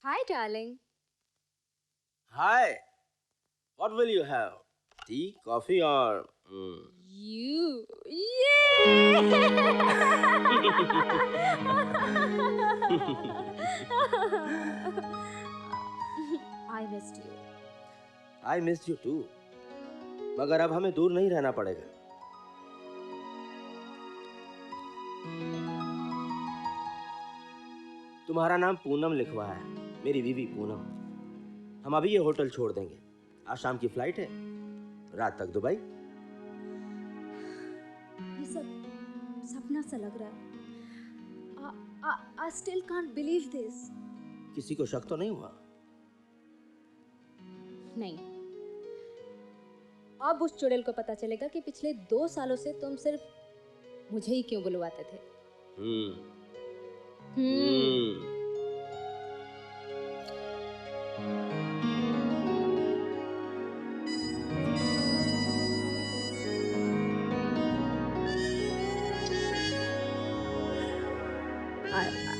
Hi, darling. Hi. What will you have? Tea, coffee, or? You. Yeah! I missed you. I missed you too. मगर अब हमें दूर नहीं रहना पड़ेगा. तुम्हारा नाम पूनम लिखवा है, मेरी बीवी पूनम. हम अभी ये होटल छोड़ देंगे. आज शाम की फ्लाइट है, रात तक दुबई. ये सब सपना सा लग रहा है. I still can't believe this. किसी को शक तो नहीं हुआ? नहीं. अब उस चुड़ैल को पता चलेगा कि पिछले 2 सालों से तुम सिर्फ मुझे ही क्यों बुलवाते थे.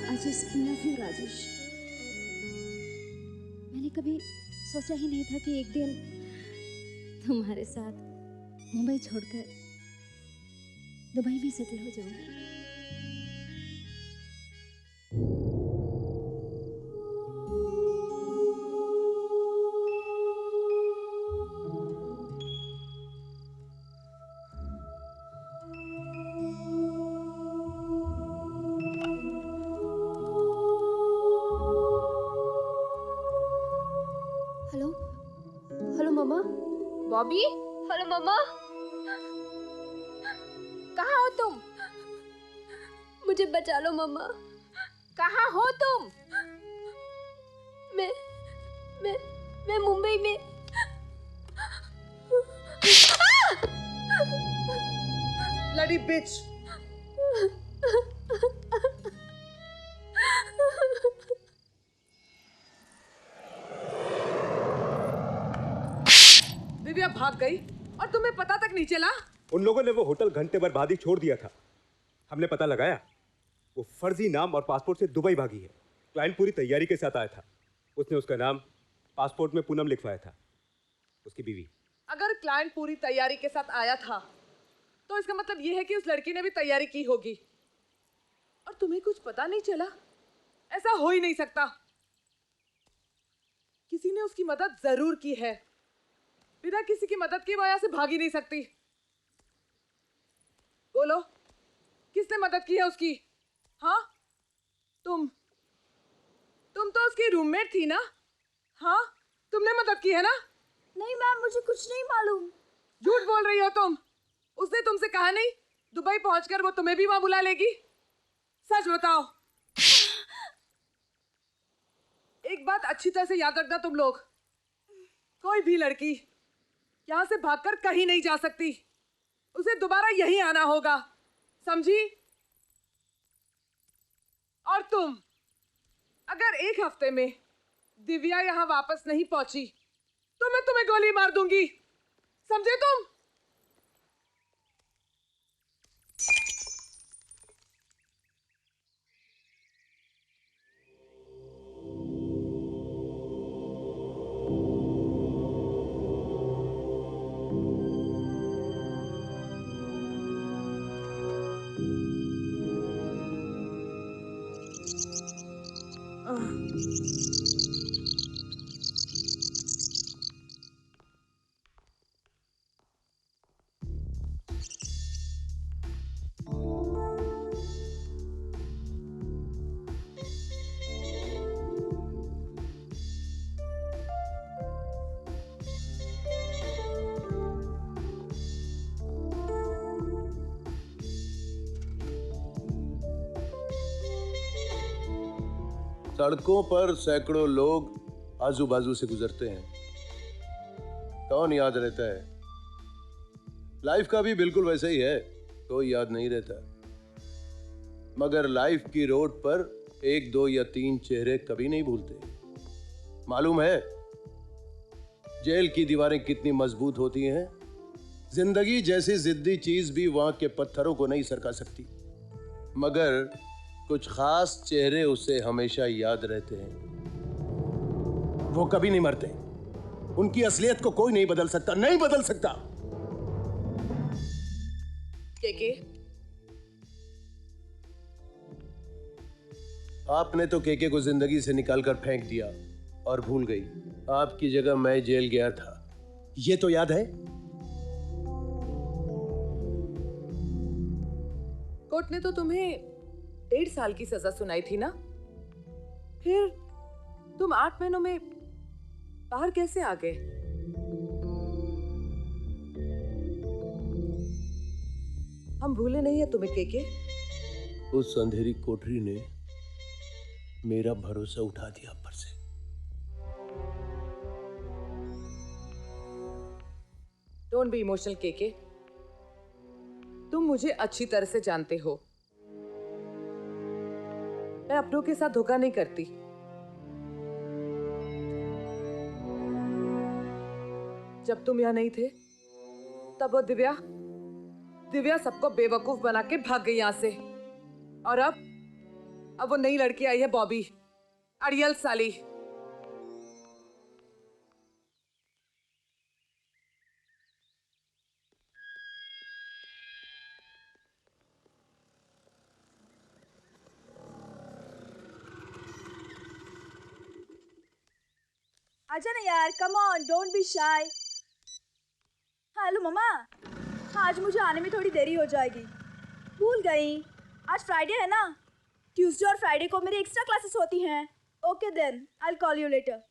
I just love you, Rajesh. मैंने कभी सोचा ही नहीं था कि एक दिन तुम्हारे साथ मुंबई छोड़कर दुबई में सेटल हो जाऊंगी. हेलो हेलो मम्मा. बॉबी, हेलो मम्मा. कहाँ हो तुम? मुझे बचा लो मम्मा. कहाँ हो तुम? मैं मुंबई में. Bloody bitch! दिव्या भाग गई और तुम्हें पता तक नहीं चला? उन लोगों ने वो होटल घंटे भर बाद ही छोड़ दिया था. हमने पता लगाया, वो फर्जी नाम और पासपोर्ट से दुबई भागी है. क्लाइंट पूरी तैयारी के साथ आया था. उसने उसका नाम पासपोर्ट में पूनम लिखवाया था, उसकी बीवी. अगर क्लाइंट पूरी तैयारी के साथ आया था तो इसका मतलब ये है कि उस लड़की ने भी तैयारी की होगी और तुम्हें कुछ पता नहीं चला. ऐसा हो ही नहीं सकता. किसी ने उसकी मदद जरूर की है. बिना किसी की मदद की वजह से भाग ही नहीं सकती. बोलो, किसने मदद की है उसकी? हाँ, तुम तो उसकी रूममेट थी ना? हाँ, तुमने मदद की है ना? नहीं मैम, मुझे कुछ नहीं मालूम. झूठ बोल रही हो तुम. उसने तुमसे कहा नहीं दुबई पहुंचकर वो तुम्हें भी वहां बुला लेगी? सच बताओ. एक बात अच्छी तरह से याद रखना तुम लोग, कोई भी लड़की यहां से भागकर कहीं नहीं जा सकती. उसे दोबारा यहीं आना होगा, समझी? और तुम, अगर 1 हफ्ते में दिव्या यहां वापस नहीं पहुंची तो मैं तुम्हें गोली मार दूंगी, समझे तुम? सड़कों पर सैकड़ों लोग आजू बाजू से गुजरते हैं, कौन याद रहता है? लाइफ का भी बिल्कुल वैसे ही है, कोई याद नहीं रहता. मगर लाइफ की रोड पर 1, 2 या 3 चेहरे कभी नहीं भूलते. मालूम है जेल की दीवारें कितनी मजबूत होती हैं? जिंदगी जैसी जिद्दी चीज भी वहां के पत्थरों को नहीं सरका सकती, मगर कुछ खास चेहरे उसे हमेशा याद रहते हैं. वो कभी नहीं मरते। उनकी असलियत को कोई नहीं बदल सकता, नहीं बदल सकता। केके, आपने तो केके को जिंदगी से निकालकर फेंक दिया और भूल गई। आपकी जगह मैं जेल गया था, ये तो याद है? कोर्ट ने तो तुम्हें 1.5 साल की सजा सुनाई थी ना? फिर तुम 8 महीनों में बाहर कैसे आ गए? हम भूले नहीं है तुम्हें केके। उस अंधेरी कोठरी ने मेरा भरोसा उठा दिया ऊपर से। Don't be emotional KK. तुम मुझे अच्छी तरह से जानते हो, मैं अपनों के साथ धोखा नहीं करती। जब तुम यहाँ नहीं थे तब वो दिव्या सबको बेवकूफ बना के भाग गई यहाँ से। और अब वो नई लड़की आई है, बॉबी, अड़ियल साली। आजा ना यार, come on, don't be shy. Hello mamma, हाँ आज मुझे आने में थोड़ी देरी हो जाएगी। भूल गई, आज फ्राइडे है ना। ट्यूसडे और फ्राइडे को मेरी एक्स्ट्रा क्लासेस होती हैं। Okay then, I will call you later.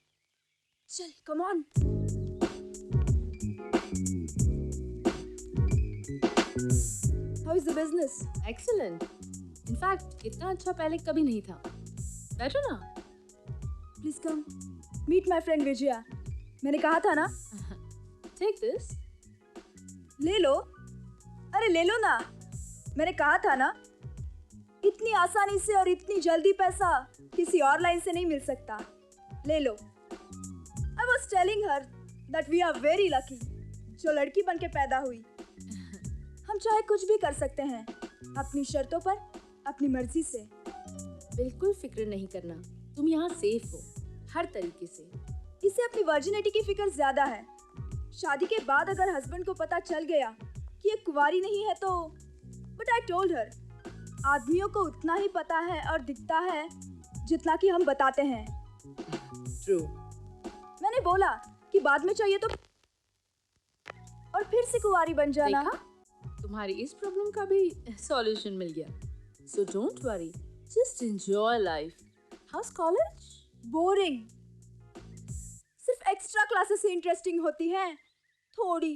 चल come on. How is the business? Excellent. In fact इतना अच्छा पहले कभी नहीं था। बैठो ना। Please come, meet my friend Vijaya. मैंने कहा था ना। Take this. ले लो, अरे ले लो ना। मैंने कहा था ना, इतनी आसानी से और इतनी जल्दी पैसा किसी और लाइन से नहीं मिल सकता। ले लो। I was telling her that we are very lucky जो लड़की बन के पैदा हुई। हम चाहे कुछ भी कर सकते हैं, अपनी शर्तों पर, अपनी मर्जी से। बिल्कुल फिक्र नहीं करना, तुम यहाँ सेफ हो हर तरीके से। इसे अपनी वर्जिनिटी की फिक्र ज्यादा है। शादी के बाद अगर हस्बैंड को पता चल गया कि ये कुंवारी नहीं है तो। बट आई टोल्ड हर, आदमियों को उतना ही पता है और दिखता है जितना कि हम बताते हैं। ट्रू। मैंने बोला कि बाद में चाहिए तो और फिर से कुंवारी बन जाना। देखा, तुम्हारी इस प्रॉब्लम का भी सॉल्यूशन मिल गया। So don't worry, just enjoy life. House college? Boring. सिर्फ एक्स्ट्रा क्लासेस ही इंटरेस्टिंग होती हैं थोड़ी।